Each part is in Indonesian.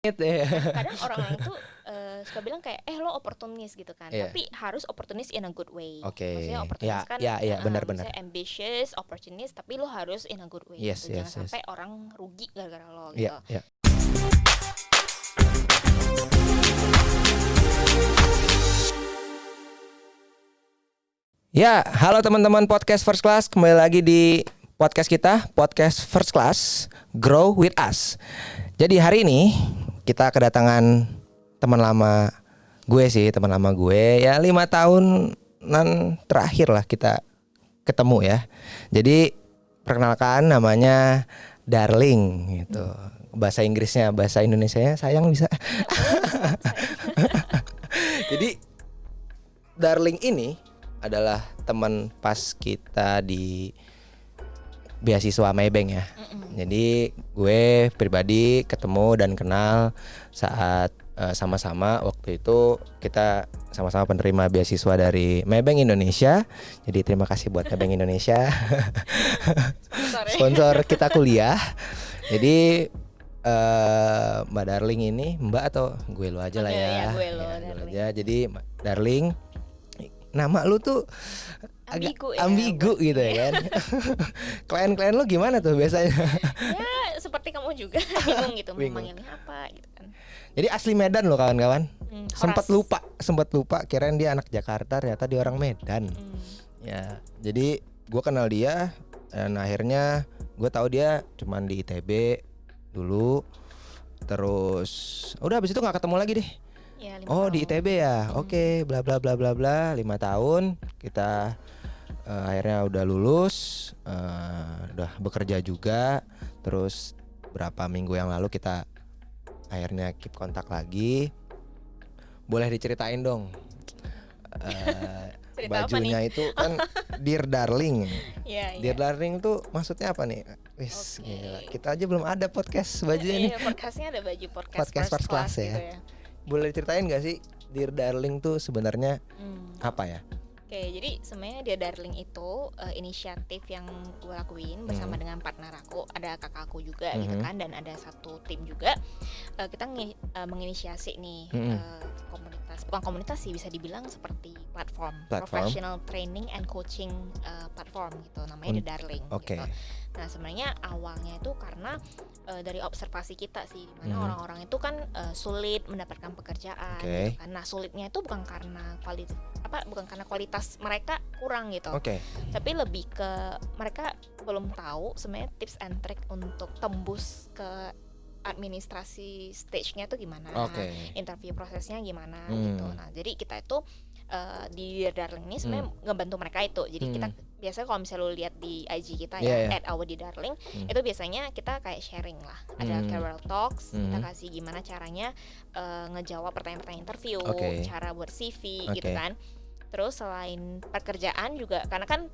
Kadang orang-orang tuh suka bilang kayak lo oportunis gitu kan. Iya. Tapi harus oportunis in a good way. Oke. Maksudnya oportunis Ya, kan ya, benar-benar. maksudnya ambitious, opportunist, tapi lo harus in a good way Yes, gitu. Jangan yes, yes. sampai orang rugi gara-gara lo Iya, gitu. iya. Ya, halo teman-teman podcast First Class, kembali lagi di podcast kita, podcast First Class, Grow with Us. Jadi hari ini kita kedatangan teman lama gue ya 5 tahunan terakhir lah kita ketemu ya. Jadi perkenalkan namanya Darling gitu. Bahasa Inggrisnya, bahasa Indonesianya sayang bisa. Jadi Darling ini adalah teman pas kita di beasiswa Maybank ya. Jadi gue pribadi ketemu dan kenal saat sama-sama waktu itu kita sama-sama penerima beasiswa dari Maybank Indonesia. Jadi terima kasih buat Maybank Indonesia sponsor kita kuliah. Jadi Mbak Darling ini, Mbak atau gue lo aja lah ya. Gue lo, Ya, Darling. aja. Jadi Darling, nama lu tuh agak ambigu gitu ya kan. Klien-klien lu gimana tuh biasanya? Ya seperti kamu juga bingung gitu mau Bingung. manggilnya apa gitu kan. Jadi asli Medan loh kawan-kawan. Sempat Horas. lupa kirain dia anak Jakarta, ternyata dia orang Medan. Ya, jadi gue kenal dia dan akhirnya gue tahu dia cuman di ITB dulu. Terus udah habis itu nggak ketemu lagi deh. Ya, 5 Oh tahun. di ITB ya, oke, bla bla bla bla bla, 5 tahun kita akhirnya udah lulus, udah bekerja juga, terus berapa minggu yang lalu kita akhirnya keep kontak lagi. Boleh diceritain dong, Cerita apa bajunya nih? itu kan Dear Darling, Iya, Dear Darling tuh maksudnya apa nih? Wis, Oke. gila. Kita aja belum ada podcast bajunya nih. Iya, podcastnya ada baju podcast First Class ya. gitu ya. Boleh diceritain gak sih Dear Darling tuh sebenarnya apa ya? Oke, jadi sebenarnya dia Darling itu inisiatif yang gue lakuin bersama dengan partner aku, ada kakak aku juga gitu kan, dan ada satu tim juga. Kita menginisiasi nih komunitas, bukan komunitas sih, bisa dibilang seperti platform. Professional training and coaching platform gitu, namanya The Darling. Oke. Gitu. Nah sebenarnya awalnya itu karena dari observasi kita sih, dimana orang-orang itu kan sulit mendapatkan pekerjaan, gitu kan. Nah sulitnya itu bukan karena kualitas mereka kurang gitu, tapi lebih ke mereka belum tahu sebenarnya tips and trick untuk tembus ke administrasi stage-nya tuh gimana, interview prosesnya gimana gitu. Nah jadi kita itu di Darling ini sebenarnya ngebantu mereka itu. Jadi kita biasanya kalau misalnya lu lihat di IG kita ya @our_di_darling, itu biasanya kita kayak sharing lah, ada career talks, kita kasih gimana caranya ngejawab pertanyaan-pertanyaan interview, cara buat CV gitu kan. Terus selain pekerjaan juga, karena kan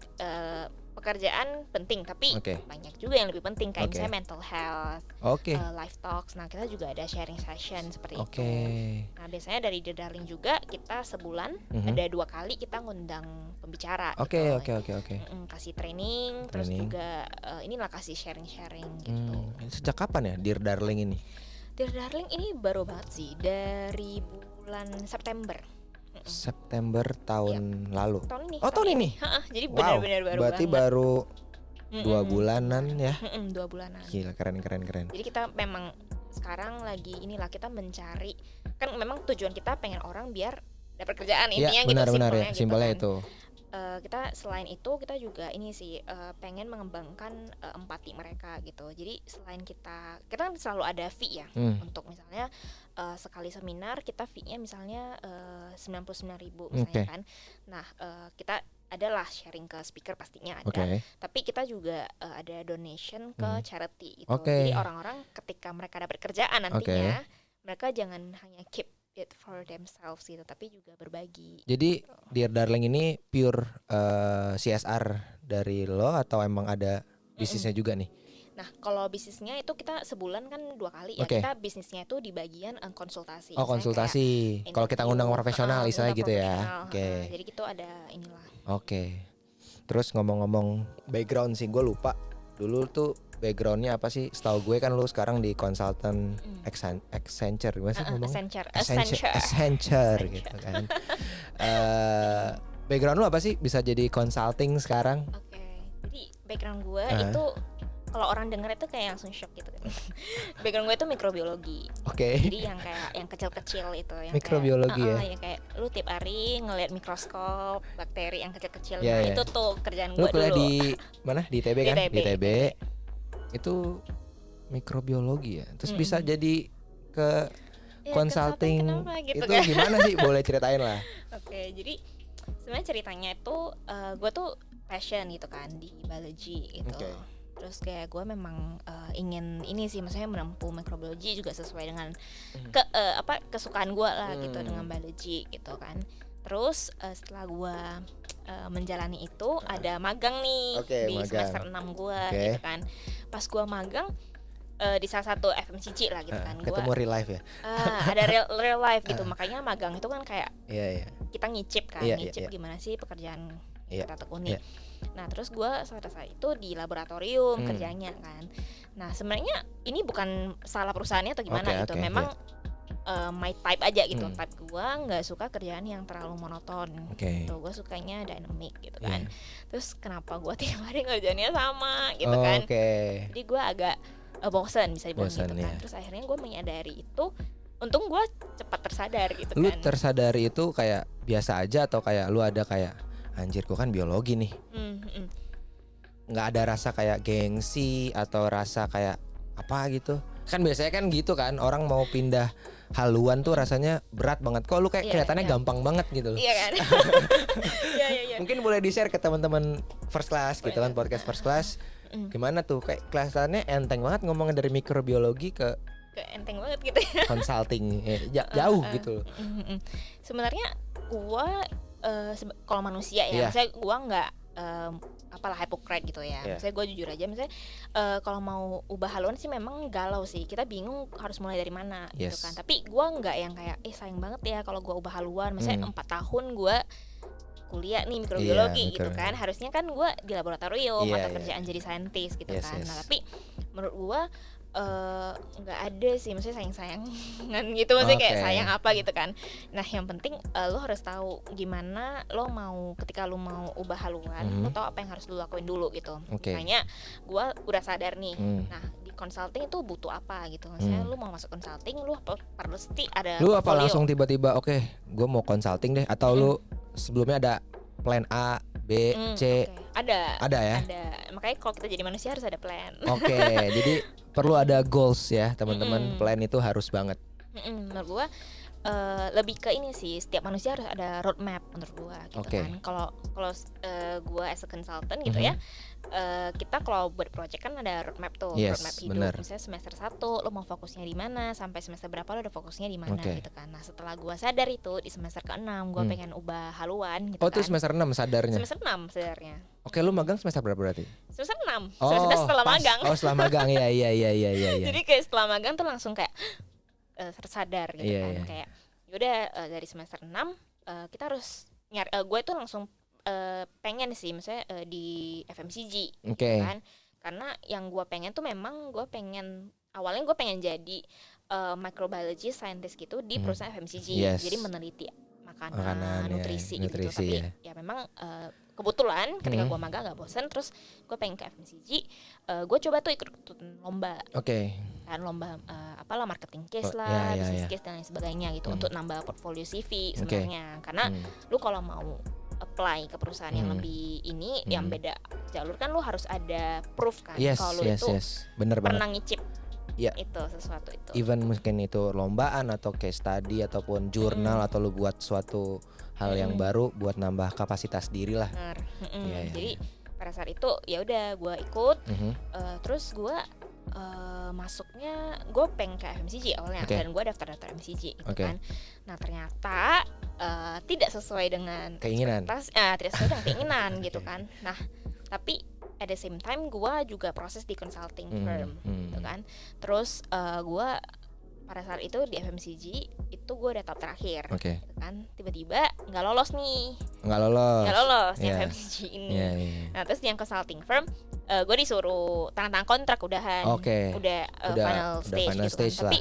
pekerjaan penting, tapi banyak juga yang lebih penting kayak misalnya mental health, life talks. Nah kita juga ada sharing session seperti itu. Nah biasanya dari The Darling juga kita sebulan ada 2 kali kita ngundang pembicara. Oke. Kasih training, terus juga inilah kasih sharing gitu. Sejak kapan ya Dear Darling ini? Dear Darling ini baru banget sih, dari bulan September tahun lalu. Tahun ini. Jadi benar-benar baru. Berarti banget. baru 2 bulanan ya. 2 bulanan. Gila, keren. Jadi kita memang sekarang lagi kita mencari, kan memang tujuan kita pengen orang biar dapat kerjaan, intinya gitu, benar ya, gitu simpelnya kan. itu. Kita selain itu kita juga ini sih pengen mengembangkan empati mereka gitu. Jadi selain kita kan selalu ada fee ya, untuk misalnya sekali seminar kita fee-nya misalnya 99.000 misalnya kan. Nah kita adalah sharing ke speaker pastinya ada, tapi kita juga ada donation ke charity gitu. Jadi orang-orang ketika mereka dapat kerjaan nantinya, mereka jangan hanya keep it for themselves gitu, tapi juga berbagi. Jadi gitu. Dear Darling ini pure CSR dari lo atau emang ada bisnisnya juga nih? Nah kalau bisnisnya itu kita sebulan kan 2 kali ya, kita bisnisnya itu di bagian konsultasi. Konsultasi. Kalau kita ngundang profesional istilahnya gitu ya. Jadi gitu ada inilah. Terus ngomong-ngomong background sih, gue lupa. dulu tuh backgroundnya apa sih? Setahu gue kan lu sekarang di konsultan Accenture, gimana sih ngomongnya? Accenture gitu kan. Background lu apa sih bisa jadi consulting sekarang? Oke. Jadi background gue itu kalau orang denger itu kayak langsung shock gitu kan. Background gue itu mikrobiologi. Oke. Jadi yang kayak yang kecil-kecil itu yang mikrobiologi kayak, ya. yang kayak lu tiap hari ngelihat mikroskop bakteri yang kecil-kecil. Yeah, itu tuh kerjaan gue dulu. Lu kuliah dulu. di mana? Di ITB kan? Di ITB. Itu mikrobiologi ya. Terus bisa jadi ke consulting gitu itu kan? gimana sih? Boleh ceritain lah. Oke, jadi sebenarnya ceritanya itu gue tuh passion gitu kan di biology gitu. Okay. Terus kayak gue memang ingin ini sih, maksudnya menempuh mikrobiologi juga sesuai dengan kesukaan gue lah gitu dengan biology gitu kan. Terus setelah gue menjalani itu ada magang nih di magang. semester 6 gue gitu kan. Pas gue magang di salah satu FMCG lah gitu kan. Ketemu real life ya. Ada real life gitu. Makanya magang itu kan kayak kita ngicip kan, gimana sih pekerjaan kita tekuni. Nah terus gue pada saat itu di laboratorium kerjanya kan. Nah sebenarnya ini bukan salah perusahaannya atau gimana gitu. Memang my type aja gitu. Type gue nggak suka kerjaan yang terlalu monoton. Gitu. Gue sukanya dynamic gitu kan. Terus kenapa gue tiap hari kerjanya sama gitu kan. Jadi gue agak bosan bisa dibilang gitu kan. Terus akhirnya gue menyadari itu. Untung gue cepat tersadar gitu kan. Lu tersadari itu kayak biasa aja atau kayak lu ada kayak anjir gue kan biologi nih. Nggak ada rasa kayak gengsi atau rasa kayak apa gitu. Kan biasanya kan gitu kan, orang mau pindah haluan tuh rasanya berat banget. Kok lu kayak kelihatannya gampang banget gitu. Iya kan. Iya. Mungkin boleh di-share ke teman-teman First Class gitu kan, podcast First Class. Gimana tuh kayak kelihatannya enteng banget ngomongnya dari mikrobiologi ke enteng banget gitu ya. Consulting jauh gitu. Sebenarnya gua kalau manusia ya, misalnya gua nggak apalah hypocrite gitu ya. Misalnya gua jujur aja, misalnya kalau mau ubah haluan sih memang galau sih. Kita bingung harus mulai dari mana gitu kan. Tapi gua nggak yang kayak sayang banget ya kalau gua ubah haluan. Misalnya 4 tahun gua kuliah nih mikrobiologi gitu kan. Harusnya kan gua di laboratorium atau kerjaan jadi saintis gitu kan. Nah, tapi menurut gua nggak ada sih, maksudnya sayang-sayangan gitu, maksudnya kayak sayang apa gitu kan. Nah yang penting lo harus tahu gimana lo mau, ketika lo mau ubah haluan, lo tahu apa yang harus lo lakuin dulu gitu. Makanya gue udah sadar nih. Nah di consulting itu butuh apa gitu, maksudnya lo mau masuk consulting, lo pasti ada lu apa portfolio. langsung tiba-tiba gue mau consulting deh, atau lu sebelumnya ada plan A, B, C? Ada ya? Ada. Makanya kalau kita jadi manusia harus ada plan. Jadi perlu ada goals ya teman-teman. Plan itu harus banget. Menurut gua lebih ke ini sih, setiap manusia harus ada roadmap menurut gua gitu kan. Kalau gua as a consultant gitu ya, kita kalau buat project kan ada roadmap tuh, roadmap hidup. Misalnya semester 1 lo mau fokusnya di mana, sampai semester berapa lo udah fokusnya di mana gitu kan. Nah setelah gua sadar itu di semester ke-6 gua pengen ubah haluan gitu kan. Itu semester 6 sadarnya? Semester 6 sadarnya. Lu magang semester berapa berarti? Semester 6. Semester setelah magang. Setelah magang. Iya. Jadi kayak setelah magang tuh langsung kayak tersadar gitu kan. Kayak yaudah dari semester 6 kita harus nyari, gue tuh langsung pengen sih misalnya di FMCG kan. Karena yang gue pengen tuh memang awalnya gue pengen jadi microbiology scientist gitu di perusahaan FMCG. Jadi meneliti makanan nutrisi gitu. Tapi ya memang kebetulan ketika gue magang gak bosen, terus gue pengen ke FMCG, gue coba tuh ikut lomba. Kan lomba apalah marketing case lah, business case dan lain sebagainya gitu, untuk nambah portfolio CV sebenarnya. Karena lu kalau mau apply ke perusahaan yang lebih ini, yang beda jalur kan lu harus ada proof kan kalau lu itu bener pernah banget. ngicip itu sesuatu itu. Even mungkin itu lombaan atau case study ataupun jurnal, atau lu buat suatu hal yang baru buat nambah kapasitas diri lah. Jadi pada saat itu ya udah gue ikut, terus gue masuknya gue pengen ke FMCG awalnya, dan gue daftar FMCG gitu kan. Nah ternyata tidak sesuai dengan keinginan, tidak sesuai dengan keinginan gitu kan. Nah tapi at the same time gue juga proses di consulting firm gitu kan. Terus gue pada saat itu di FMCG itu gue udah tahap terakhir gitu kan. Tiba-tiba nggak lolos nih, nggak lolos yang FMCG ini. Nah terus yang consulting firm gue disuruh tanda tangan kontrak udahan. Oke. Udah final stage final gitu stage kan. Tapi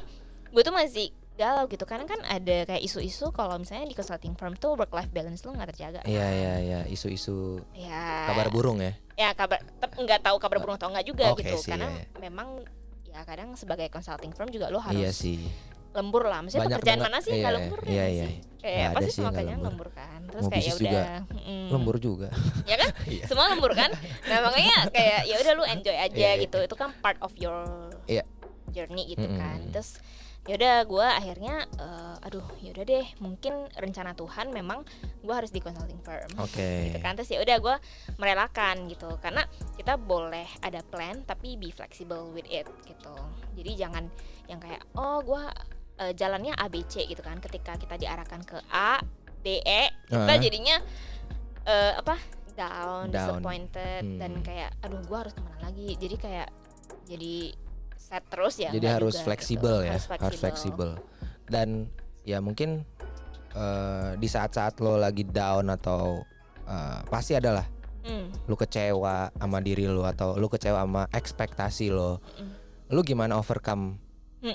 gue tuh masih galau gitu karena kan ada kayak isu-isu kalau misalnya di consulting firm tuh work life balance lu nggak terjaga kan. Iya, isu-isu ya, kabar burung ya. Ya kabar nggak tahu kabar burung atau nggak juga gitu sih, karena iya. memang ya kadang sebagai consulting firm juga lo harus Iya sih. lembur lah. Maksudnya Banyak pekerjaan banget, mana sih nggak lembur iya. sih? Kayak Nggak pasti ada sih semua nggak kerjaan lembur. lembur kan. Terus Mau kayak ya bisnis juga udah lembur juga. ya kan? Iya. Semua lembur kan. Nah makanya kayak ya udah lu enjoy aja Iya. gitu. Itu kan part of your Iya. journey gitu kan. Terus yaudah gue akhirnya aduh yaudah deh mungkin rencana Tuhan memang gue harus di consulting firm. Gitu kan. Terus ya udah gue merelakan gitu karena kita boleh ada plan tapi be flexible with it gitu. Jadi jangan yang kayak oh gue jalannya ABC gitu kan. Ketika kita diarahkan ke A B E kita jadinya down. Disappointed dan kayak aduh gue harus kemana lagi. Jadi kayak jadi set terus ya. Jadi harus juga, fleksibel gitu. ya, harus fleksibel. Dan ya mungkin di saat-saat lo lagi down atau pasti adalah lo kecewa sama diri lo atau lo kecewa sama ekspektasi lo. Lo gimana overcome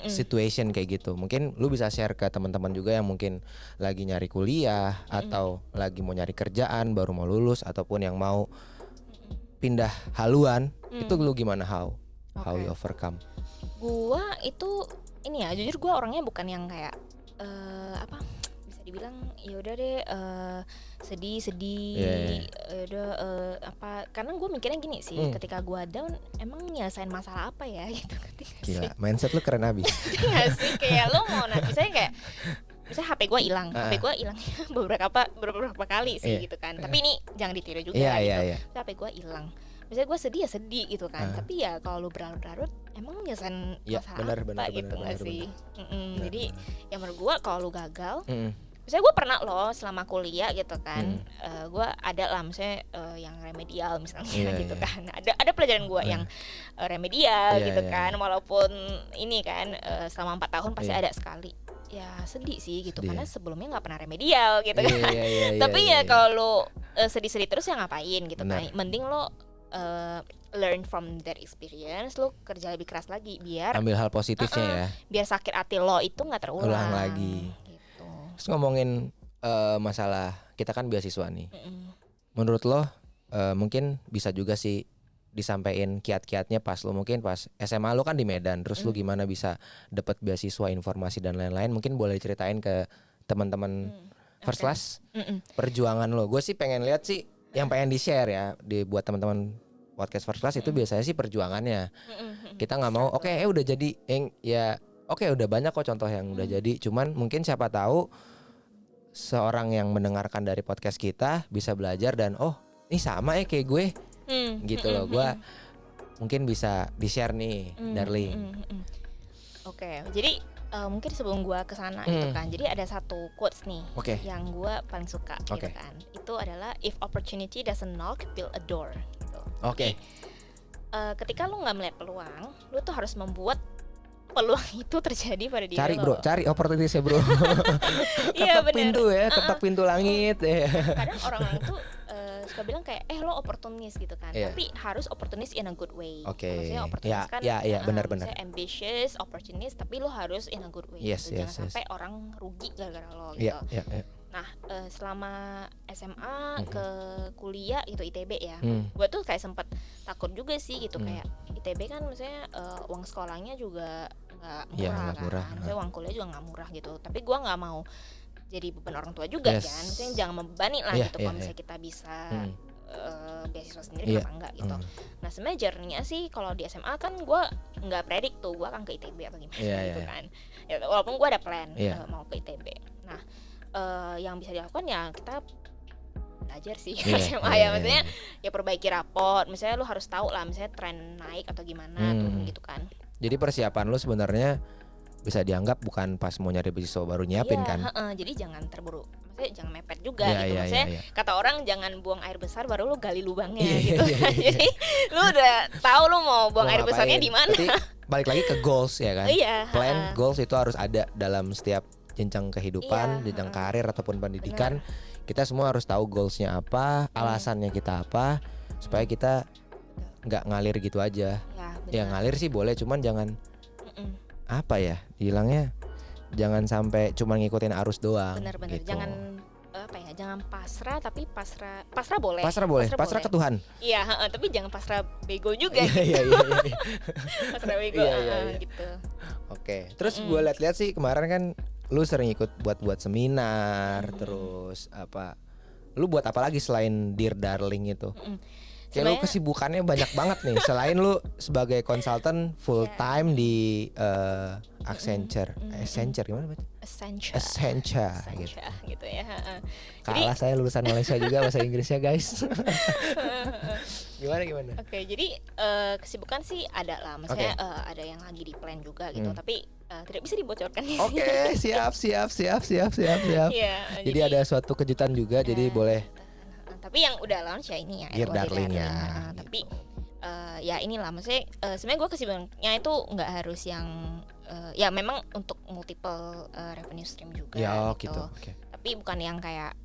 situation kayak gitu? Mungkin lo bisa share ke teman-teman juga yang mungkin lagi nyari kuliah atau lagi mau nyari kerjaan baru mau lulus ataupun yang mau pindah haluan. Itu lo gimana how you overcome? Gua itu ini ya jujur gua orangnya bukan yang kayak bisa dibilang ya udah deh sedih udah karena gue mikirnya gini sih ketika gua down emang nyelesain masalah apa ya gitu. Gila mindset lu keren abis. Nggak sih kayak lo mau misalnya kayak misalnya HP gue hilang beberapa kali sih gitu kan. Tapi ini jangan ditiru juga gitu. HP gue hilang misalnya gue sedih ya sedih gitu kan. Tapi ya kalau lu berlarut-larut emang nyelesain masalah apa gitu nggak sih? Jadi ya menurut gue kalau lu gagal misalnya gue pernah loh selama kuliah gitu kan gue ada lah misalnya yang remedial misalnya gitu kan. Ada pelajaran gue yang remedial gitu kan. Walaupun ini kan selama 4 tahun pasti ada sekali ya sedih sih gitu karena sebelumnya nggak pernah remedial gitu kan. Tapi ya kalau lo sedih-sedih terus ya ngapain gitu kan. Mending lo learn from that experience, lo kerja lebih keras lagi biar ambil hal positifnya ya. Biar sakit hati lo itu nggak terulang lagi. Gitu. Terus ngomongin masalah kita kan beasiswa nih. Menurut lo mungkin bisa juga sih disampaikan kiat-kiatnya pas lo mungkin pas SMA lo kan di Medan, terus lo gimana bisa dapat beasiswa, informasi dan lain-lain. Mungkin boleh ceritain ke teman-teman First Class perjuangan lo. Gue sih pengen lihat sih yang pengen di-share ya buat teman-teman podcast First Class itu biasanya sih perjuangannya. Kita nggak mau udah jadi udah banyak kok contoh yang udah jadi. Cuman mungkin siapa tahu seorang yang mendengarkan dari podcast kita bisa belajar dan ini sama kayak gue. Gitu loh. Gue mungkin bisa di-share nih, Darling. Oke, jadi mungkin sebelum gue kesana gitu kan, jadi ada satu quotes nih yang gue paling suka gitu kan. Itu adalah if opportunity doesn't knock, build a door gitu. Jadi, ketika lu nggak melihat peluang, lu tuh harus membuat peluang itu terjadi pada diri lo. Cari opportunity ya bro. Ketok pintu ya, ketok pintu langit. Kadang orang-orang tuh suka bilang kayak lo oportunis gitu kan. Tapi harus oportunis in a good way. Maksudnya oportunis kan benar. ambitious, opportunis, tapi lo harus in a good way gitu. Jangan sampai orang rugi gara-gara lo gitu. Nah selama SMA ke kuliah gitu ITB ya, gue tuh kayak sempet takut juga sih gitu kayak ITB kan misalnya uang sekolahnya juga nggak murah kan, misalnya uang kuliah juga nggak murah gitu. Tapi gue nggak mau jadi beban orang tua juga kan, misalnya jangan membebani lah gitu. Kalau misalnya kita bisa beasiswa sendiri kenapa enggak gitu. Nah sebenarnya journey-nya sih kalau di SMA kan gue nggak predik tuh gue akan ke ITB atau gimana gitu kan. Ya, walaupun gue ada plan mau ke ITB. Nah yang bisa dilakukan ya kita belajar sih SMA ya, maksudnya ya perbaiki raport, misalnya lu harus tahu lah misalnya tren naik atau gimana turun gitu kan. Jadi persiapan lu sebenarnya bisa dianggap bukan pas mau nyari beasiswa baru nyiapin kan. Jadi jangan terburu, maksudnya jangan mepet juga gitu. Maksudnya kata orang jangan buang air besar baru lu gali lubangnya gitu. Jadi lu udah tahu lu mau buang air besarnya di mana. Balik lagi ke goals ya kan. Plan goals itu harus ada dalam setiap jenjang kehidupan, jenjang karir ataupun pendidikan. Kita semua harus tahu goalsnya apa, alasannya kita apa, supaya kita nggak ngalir gitu aja. Ya benar. ngalir sih boleh, cuman jangan apa ya bilangnya, jangan sampai cuma ngikutin arus doang. Benar-benar gitu. jangan pasrah, tapi pasrah boleh. Pasrah ke Tuhan. Iya, tapi jangan pasrah bego juga. Iya. Pasrah bego Iya. gitu. Oke. Terus gue lihat-lihat sih kemarin kan lu sering ikut buat seminar, terus apa? Lu buat apa lagi selain Dear Darling itu? Kayak lu kesibukannya banyak banget nih. Selain lu sebagai konsultan full time di Accenture gimana baca? Accenture gitu ya. Kalah saya lulusan Malaysia juga bahasa Inggrisnya guys. Gimana? Oke, jadi kesibukan sih ada lah. Maksudnya ada yang lagi di plan juga gitu. Tapi tidak bisa dibocorkan. Oke, siap. Iya, jadi ada suatu kejutan juga, jadi boleh. Tapi yang udah launch ya ini ya, Dear Darling ya. Tapi ya inilah, maksudnya sebenarnya gue kesibukannya itu nggak harus yang ya memang untuk multiple revenue stream juga gitu. Okay. Tapi bukan yang kayak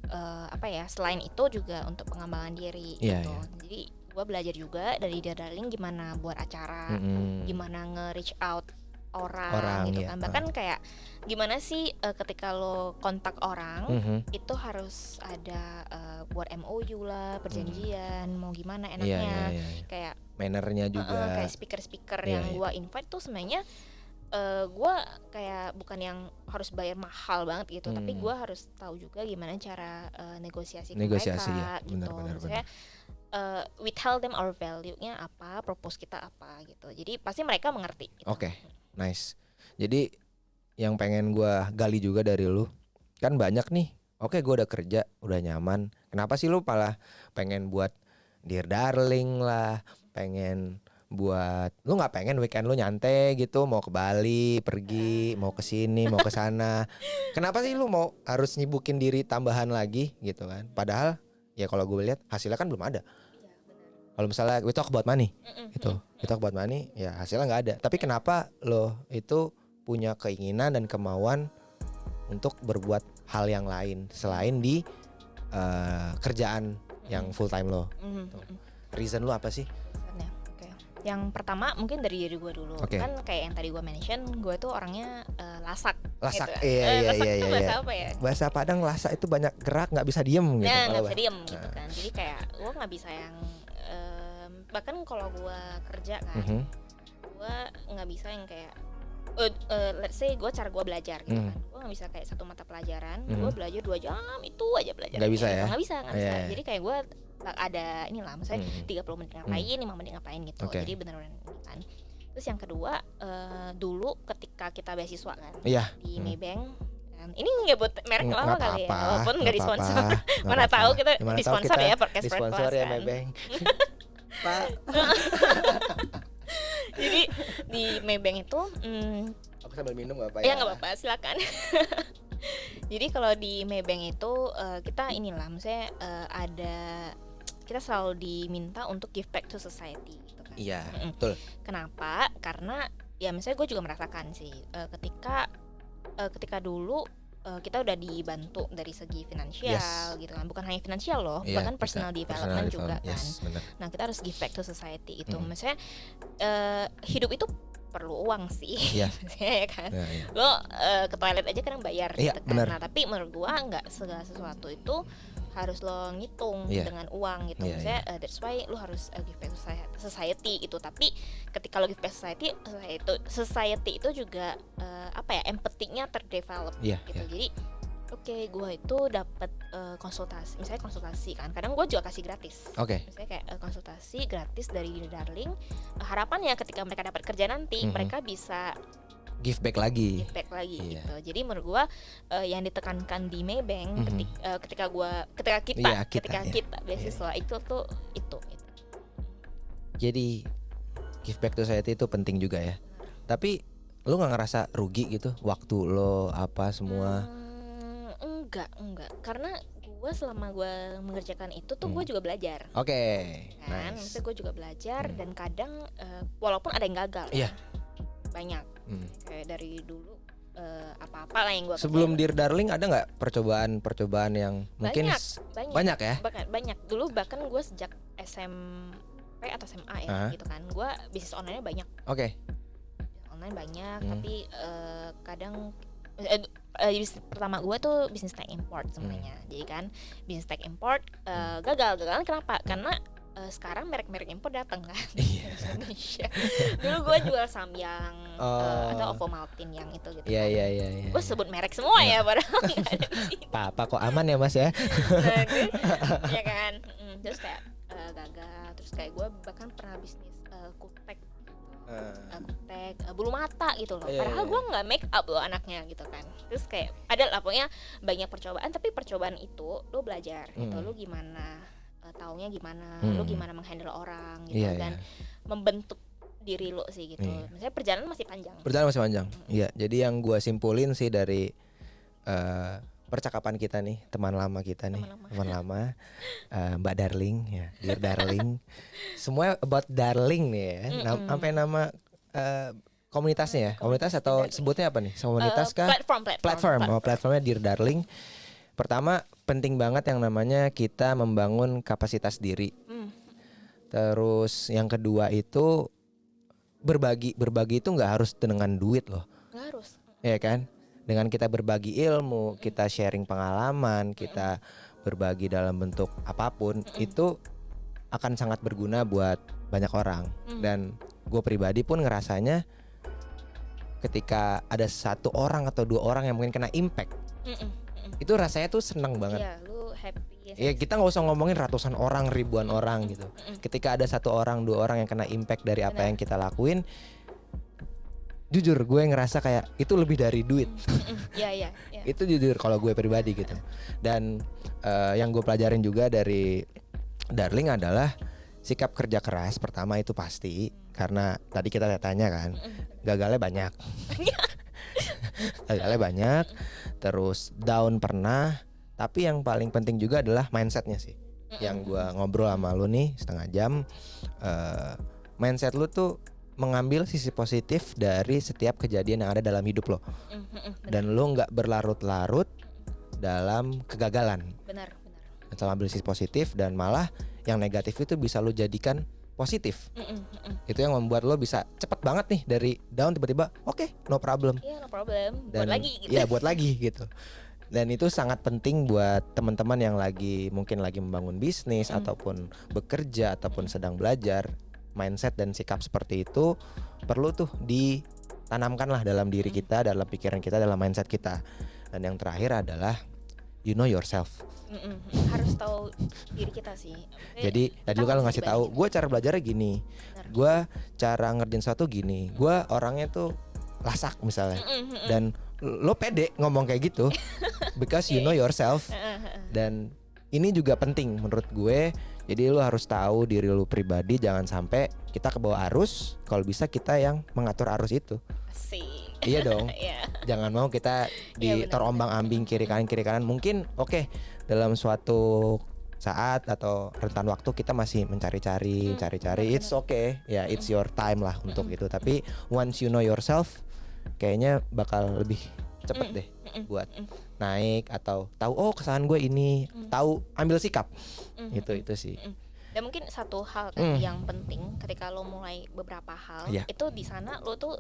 selain itu juga untuk pengembangan diri gitu. Jadi gue belajar juga dari Dear Darling gimana buat acara, gimana nge-reach out orang gitu kan. Bahkan kayak gimana sih ketika lo kontak orang itu harus ada buat MOU lah, perjanjian, mau gimana enaknya. Kayak mannernya juga. Kayak speaker yang gue invite tuh sebenarnya gue kayak bukan yang harus bayar mahal banget gitu, tapi gue harus tahu juga gimana cara negosiasi mereka ya. gitu. Maksudnya we tell them our value-nya apa, propose kita apa gitu. Jadi pasti mereka mengerti gitu. Oke. Nice. Jadi yang pengen gue gali juga dari lu, kan banyak nih. Oke, gue udah kerja, udah nyaman. Kenapa sih lu malah pengen buat Dear Darling lah, pengen buat, lu nggak pengen weekend lu nyantai gitu, mau ke Bali, pergi, mau ke sini, mau ke sana. Kenapa sih lu mau harus nyibukin diri tambahan lagi gitu kan? Padahal ya kalau gue lihat hasilnya kan belum ada. Kalau misalnya we talk about money, we talk about money, ya hasilnya nggak ada. Tapi kenapa lo itu punya keinginan dan kemauan untuk berbuat hal yang lain selain di kerjaan yang full time lo? Reason lo apa sih? Yang pertama mungkin dari diri gue dulu. Kan kayak yang tadi gue mention, gue tuh orangnya lasak gitu. Iya. Itu bahasa apa ya? Bahasa Padang lasak itu banyak gerak, nggak bisa diem gitu. Nggak bisa diem gitu kan. Jadi kayak gue nggak bisa yang bahkan kalau gue kerja kan, gue nggak bisa yang kayak let's say cara gue belajar gitu kan, gue nggak bisa kayak satu mata pelajaran gue belajar 2 jam itu aja belajar. Nggak bisa ya? Nggak bisa. Jadi kayak gue ada inilah, misalnya 30 menit ngapain, 5 menit ngapain gitu. Jadi benar-benar ini kan. Terus yang kedua, dulu ketika kita beasiswa kan di Maybank, ini nyebut merek lama kali ya, walaupun nggak disponsor. Mana tahu kita disponsor ya podcast First Class ya kan. Maybank. Pak. Jadi di Maybank itu aku sambil minum nggak apa-apa ya? Nggak apa-apa, silakan. Jadi kalau di Maybank itu kita inilah, maksudnya kita selalu diminta untuk give back to society gitu kan. Iya, betul. Kenapa? Karena ya misalnya gue juga merasakan sih ketika dulu kita udah dibantu dari segi finansial gitu kan, bukan hanya finansial loh, bahkan personal development juga kan. Nah kita harus give back to society itu. Misalnya hidup itu perlu uang sih, ya kan. Lo ke toilet aja kadang bayar gitu kan. Bener. Nah tapi menurut gua nggak segala sesuatu itu harus lo ngitung dengan uang gitu. Misalnya that's why lo harus give back to society gitu. Tapi ketika lo give back to society itu juga empathy-nya terdevelop gitu. Jadi gue itu dapat konsultasi, misalnya konsultasi kan, kadang gue juga kasih gratis. Misalnya kayak konsultasi gratis dari Dear Darling. Harapannya ketika mereka dapat kerja nanti mereka bisa give back lagi gitu. Jadi menurut gue yang ditekankan di Maybank ketika kita beasiswa itu tuh itu. Jadi give back to society itu penting juga ya. Tapi lo nggak ngerasa rugi gitu waktu lo apa semua? Enggak, karena gue selama gue mengerjakan itu tuh gue juga belajar. Kan, maksudnya gue juga belajar dan kadang walaupun ada yang gagal, banyak. Kayak dari dulu apa-apa lah yang gue sebelum Dear Darling ada nggak percobaan yang mungkin banyak ya? Banyak. Dulu bahkan gue sejak SMP SMP atau SMA ya gitu kan. Gue bisnis online banyak. Online banyak, tapi kadang bisnis pertama gue tuh bisnis tech import sebenarnya. Jadi kan bisnis tech import gagal kenapa? Karena sekarang merek-merek impor datang kan di Indonesia. Dulu gue jual Samyang atau Ovomaltine yang itu gitu. Iya. Gue sebut merek semua ya padahal nggak ada di sini. Apa kok aman ya Mas ya? Nah, ya kan. Terus kayak gagal. Terus kayak gue bahkan pernah bisnis kutek, bulu mata gitu loh. Padahal gue nggak make up loh anaknya gitu kan. Terus kayak ada lah pokoknya banyak percobaan. Tapi percobaan itu lo belajar gitu. Lo gimana taunya gimana, lo gimana menghandle orang gitu dan membentuk diri lo sih gitu. Misalnya perjalanan masih panjang. Iya, jadi yang gue simpulin sih dari percakapan kita nih, teman lama Mbak Darling ya, Dear Darling. Semua about Darling nih ya. Sampai nama komunitasnya ya. Komunitas atau sebutnya apa nih? Komunitas kah? Platform. Platformnya Dear Darling. Pertama, penting banget yang namanya kita membangun kapasitas diri. Terus yang kedua itu berbagi itu nggak harus dengan duit loh. Nggak harus. Ya kan? Dengan kita berbagi ilmu, kita sharing pengalaman, kita berbagi dalam bentuk apapun, itu akan sangat berguna buat banyak orang. Dan gue pribadi pun ngerasanya ketika ada satu orang atau dua orang yang mungkin kena impact, itu rasanya tuh seneng banget. Iya, lu happy. Ya kita nggak usah ngomongin ratusan orang, ribuan orang gitu. Ketika ada satu orang, dua orang yang kena impact dari apa yang kita lakuin, jujur gue ngerasa kayak itu lebih dari duit. Iya. Itu jujur kalau gue pribadi gitu. Dan yang gue pelajarin juga dari Darling adalah sikap kerja keras. Pertama itu pasti, karena tadi kita tanya kan, gagalnya banyak. Terus down pernah, tapi yang paling penting juga adalah mindsetnya sih. Yang gue ngobrol sama lu nih setengah jam, mindset lu tuh mengambil sisi positif dari setiap kejadian yang ada dalam hidup lo. Dan lo nggak berlarut-larut dalam kegagalan. Benar. Selalu ambil sisi positif, dan malah yang negatif itu bisa lo jadikan positif. Itu yang membuat lo bisa cepet banget nih dari down tiba-tiba oke, no problem. Iya, no problem. Dan, buat lagi gitu. Iya, buat lagi gitu. Dan itu sangat penting buat teman-teman yang mungkin lagi membangun bisnis ataupun bekerja ataupun sedang belajar. Mindset dan sikap seperti itu perlu tuh ditanamkan lah dalam diri kita, dalam pikiran kita, dalam mindset kita. Dan yang terakhir adalah you know yourself. Harus tahu diri kita sih. Jadi tadi lu kan ngasih tahu, gue cara belajarnya gini, gue cara ngerjain sesuatu gini, gue orangnya tuh lasak misalnya, dan lo pede ngomong kayak gitu, because you know yourself. Dan ini juga penting menurut gue. Jadi lu harus tahu diri lu pribadi, jangan sampai kita ke bawah arus. Kalau bisa kita yang mengatur arus itu. Asik. Iya dong. Jangan mau kita terombang-ambing kiri kanan. Mungkin oke, dalam suatu saat atau rentan waktu kita masih mencari-cari. It's okay. Ya, it's your time lah untuk itu. Tapi once you know yourself, kayaknya bakal lebih cepet deh buat naik atau tahu kesalahan gue ini, tahu ambil sikap. Itu sih. Dan mungkin satu hal kan yang penting ketika lo mulai beberapa hal, itu di sana lo tuh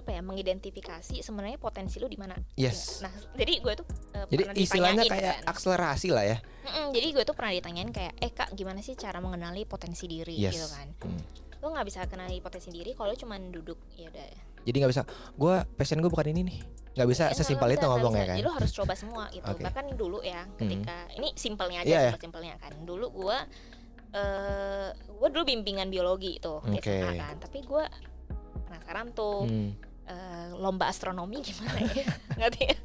mengidentifikasi sebenarnya potensi lo di mana. Yes. Nah, jadi gue tuh jadi istilahnya kayak kan, akselerasi lah ya. Jadi gue tuh pernah ditanyain kayak, Kak, gimana sih cara mengenali potensi diri gitu kan. Lo nggak bisa kenali potensi diri kalau cuma duduk, ya udah. Jadi nggak bisa, passion gue bukan ini nih, nggak bisa sesimpel itu ngomongnya kan. Jadi lo harus coba semua gitu. Bahkan dulu ya, ketika ini simpelnya aja, simpelnya kan. Dulu gue dulu bimbingan biologi tuh di SMA kan. Tapi gue penasaran tuh lomba astronomi gimana ya, ngerti ya?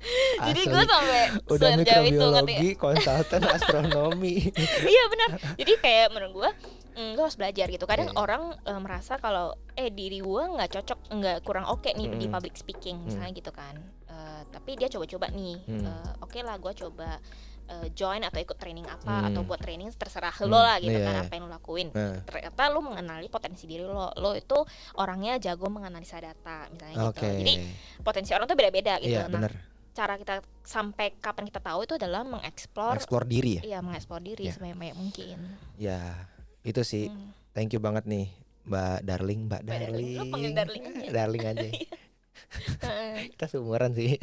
Jadi gue sampai udah mikrobiologi, konsultan astronomi. Iya benar. Jadi kayak menurut gue lo harus belajar gitu. Kadang orang merasa kalau diri gue nggak cocok, nggak kurang oke nih di public speaking misalnya gitu kan. Tapi dia coba-coba nih. Oke lah, gue coba join atau ikut training apa atau buat training, terserah lo lah gitu kan, apa yang lo lakuin. Ternyata lo mengenali potensi diri lo itu orangnya jago menganalisa data misalnya gitu. Jadi potensi orang tuh beda-beda gitu. Nah, cara kita sampai kapan kita tahu itu adalah mengeksplor diri ya. Iya, mengeksplor diri sebanyak mungkin. Ya, itu sih thank you banget nih Mbak Darling. Lu panggil Darling aja. Darling aja. Kita seumuran sih.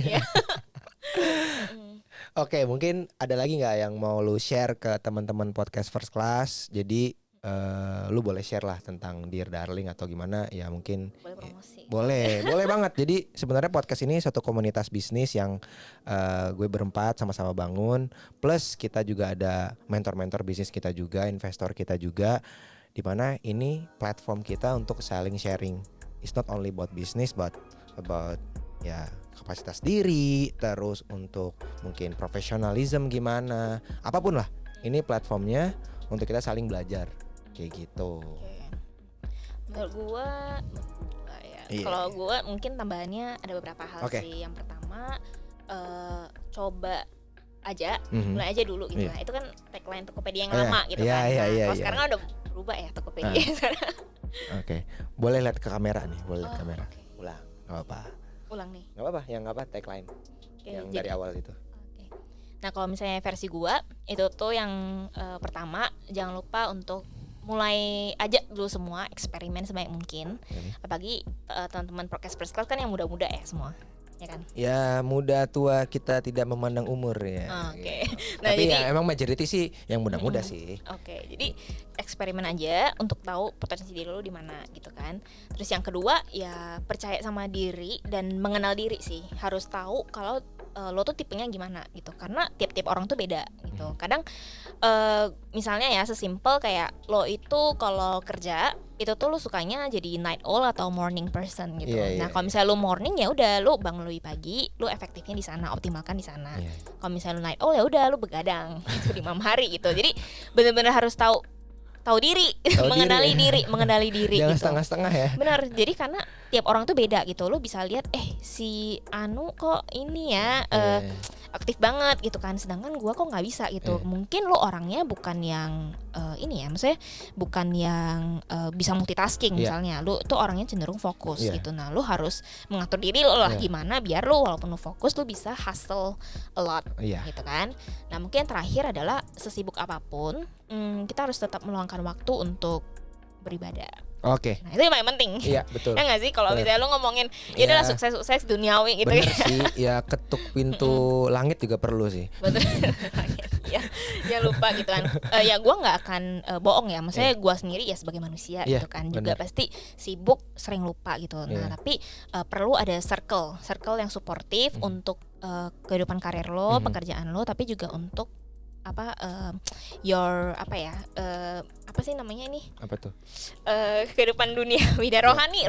Oke, mungkin ada lagi nggak yang mau lu share ke teman-teman podcast First Class? Jadi lu boleh share lah tentang Dear Darling atau gimana ya, mungkin Boleh promosi. boleh banget. Jadi sebenarnya podcast ini satu komunitas bisnis yang gue berempat sama-sama bangun. Plus kita juga ada mentor-mentor bisnis kita juga, investor kita juga, di mana ini platform kita untuk saling sharing. It's not only about business but about ya kapasitas diri, terus untuk mungkin profesionalism gimana, apapun lah. Ini platformnya untuk kita saling belajar kayak gitu. Menurut gua kalau gua mungkin tambahannya ada beberapa hal sih. Yang pertama coba aja, mulai aja dulu gitu. Nah, itu kan tagline Tokopedia yang lama gitu kan. Kalau sekarang kan udah berubah ya Tokopedia. Oke. Boleh lihat ke kamera nih, boleh lihat kamera. Ulang, enggak apa-apa. Ulang nih. Enggak apa-apa, yang apa tagline. Yang dari awal itu. Nah, kalau misalnya versi gua itu tuh yang pertama, jangan lupa untuk mulai aja dulu semua, eksperimen sebanyak mungkin. Apalagi teman-teman podcast First Class kan yang muda-muda ya semua, ya kan? Ya, muda tua kita tidak memandang umur ya. Oke. Nah, tapi jadi ya emang majority sih yang muda-muda sih. Oke, jadi eksperimen aja untuk tahu potensi diri lo di mana gitu kan. Terus yang kedua ya percaya sama diri dan mengenal diri sih. Harus tahu kalau lo tuh tipenya gimana gitu, karena tiap-tiap orang tuh beda gitu. Kadang misalnya ya sesimpel kayak lo itu kalau kerja itu tuh lo sukanya jadi night owl atau morning person gitu. Nah, kalau misalnya lo morning ya udah lo bangun lebih pagi, lo efektifnya di sana, optimalkan di sana. Kalau misalnya lo night owl ya udah lo begadang gitu di malam hari gitu. Jadi benar-benar harus tahu diri, mengenali diri Jangan gitu. setengah-setengah ya. Benar, jadi karena tiap orang tuh beda gitu. Lo bisa lihat si Anu kok ini ya aktif banget gitu kan, sedangkan gua kok nggak bisa gitu. Mungkin lo orangnya bukan yang ini ya, maksudnya bukan yang bisa multitasking misalnya. Lo tuh orangnya cenderung fokus gitu. Nah, lo harus mengatur diri lo lah gimana biar lo walaupun lo fokus lo bisa hustle a lot gitu kan. Nah, mungkin terakhir adalah sesibuk apapun kita harus tetap meluangkan waktu untuk beribadah. Oke. Nah, itu yang paling penting. Iya, betul. Ya nggak sih, kalau misalnya lo ngomongin ya adalah sukses duniawi gitu. Bener sih, ya ketuk pintu langit juga perlu sih. Betul. Ya lupa gitu kan. Ya gue nggak akan bohong ya, maksudnya gue sendiri ya sebagai manusia gitu kan juga pasti sibuk, sering lupa gitu. Nah, tapi perlu ada circle yang suportif untuk kehidupan karir lo, pekerjaan lo, tapi juga untuk your apa sih namanya ini? Apa tuh? Kehidupan duniawi dan rohani.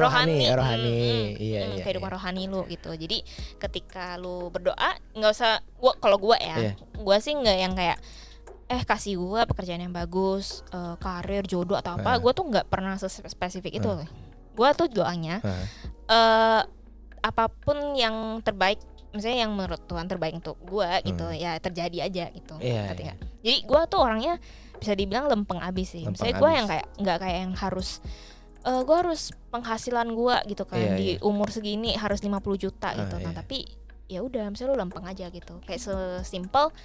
Iya. Kehidupan rohani lu gitu. Jadi ketika lu berdoa nggak usah kalau gua ya, gua sih nggak yang kayak kasih gua pekerjaan yang bagus, karir, jodoh atau apa. Gua tuh nggak pernah spesifik itu. Gua tuh doanya apapun yang terbaik, misalnya yang menurut Tuhan terbaik untuk gue gitu ya terjadi aja gitu. Jadi gue tuh orangnya bisa dibilang lempeng abis sih. Misalnya gue yang kayak nggak kayak yang harus gue harus penghasilan gue gitu kan di umur segini harus 50 juta gitu. Nah tapi ya udah misalnya lu lempeng aja gitu. Kayak sesimpel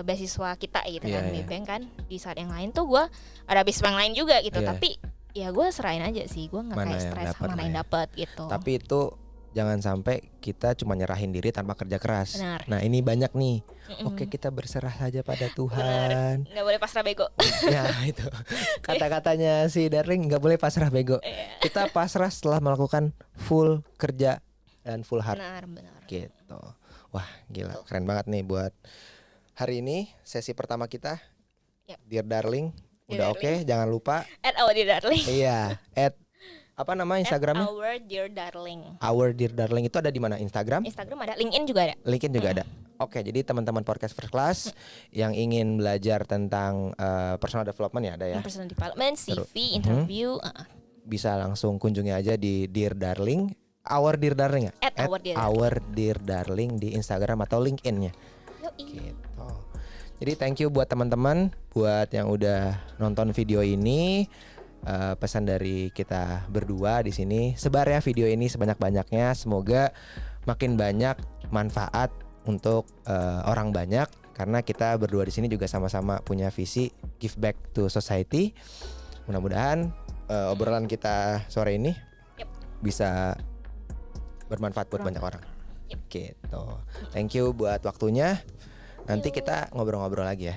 beasiswa kita gitu kan di bank kan. Di saat yang lain tuh gue ada beasiswa yang lain juga gitu. Tapi ya gue serahin aja sih. Gue nggak kayak stres sama mana yang dapet gitu. Tapi itu jangan sampai kita cuma nyerahin diri tanpa kerja keras. Benar. Nah, ini banyak nih. Oke, kita berserah saja pada Tuhan. Nggak boleh pasrah bego. Ya, itu. Kata-katanya si Darling, nggak boleh pasrah bego. Kita pasrah setelah melakukan full kerja dan full heart. Benar. Gitu. Wah, gila. Keren banget nih buat hari ini sesi pertama kita. Dear Darling. Udah oke, jangan lupa @our_dear_darling. Iya, apa nama Instagramnya? @our_dear_darling. Our_dear_darling itu ada di mana? Instagram ada, LinkedIn juga ada. Ada. Oke, jadi teman-teman podcast First Class yang ingin belajar tentang personal development ya ada ya. Personal development, CV, interview. Bisa langsung kunjungi aja di Dear Darling, Our Dear Darling ya. Our Dear Darling di Instagram atau LinkedIn-nya. Gitu. Jadi thank you buat teman-teman buat yang udah nonton video ini. Pesan dari kita berdua di sini, sebar ya video ini sebanyak-banyaknya, semoga makin banyak manfaat untuk orang banyak, karena kita berdua di sini juga sama-sama punya visi give back to society. Mudah-mudahan obrolan kita sore ini bisa bermanfaat buat banyak orang. Gitu. Thank you buat waktunya. Nanti kita ngobrol-ngobrol lagi ya.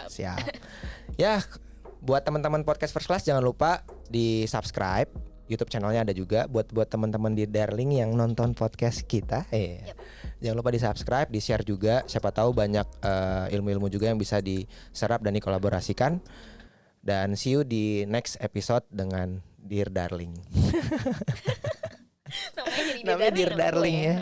Siap. Ya, buat teman-teman podcast First Class jangan lupa di subscribe. YouTube channelnya ada juga buat teman-teman di Darling yang nonton podcast kita. Jangan lupa di subscribe, di share juga. Siapa tahu banyak ilmu-ilmu juga yang bisa diserap dan dikolaborasikan. Dan see you di next episode dengan Dear Darling. Namanya jadi Dear Darling ya.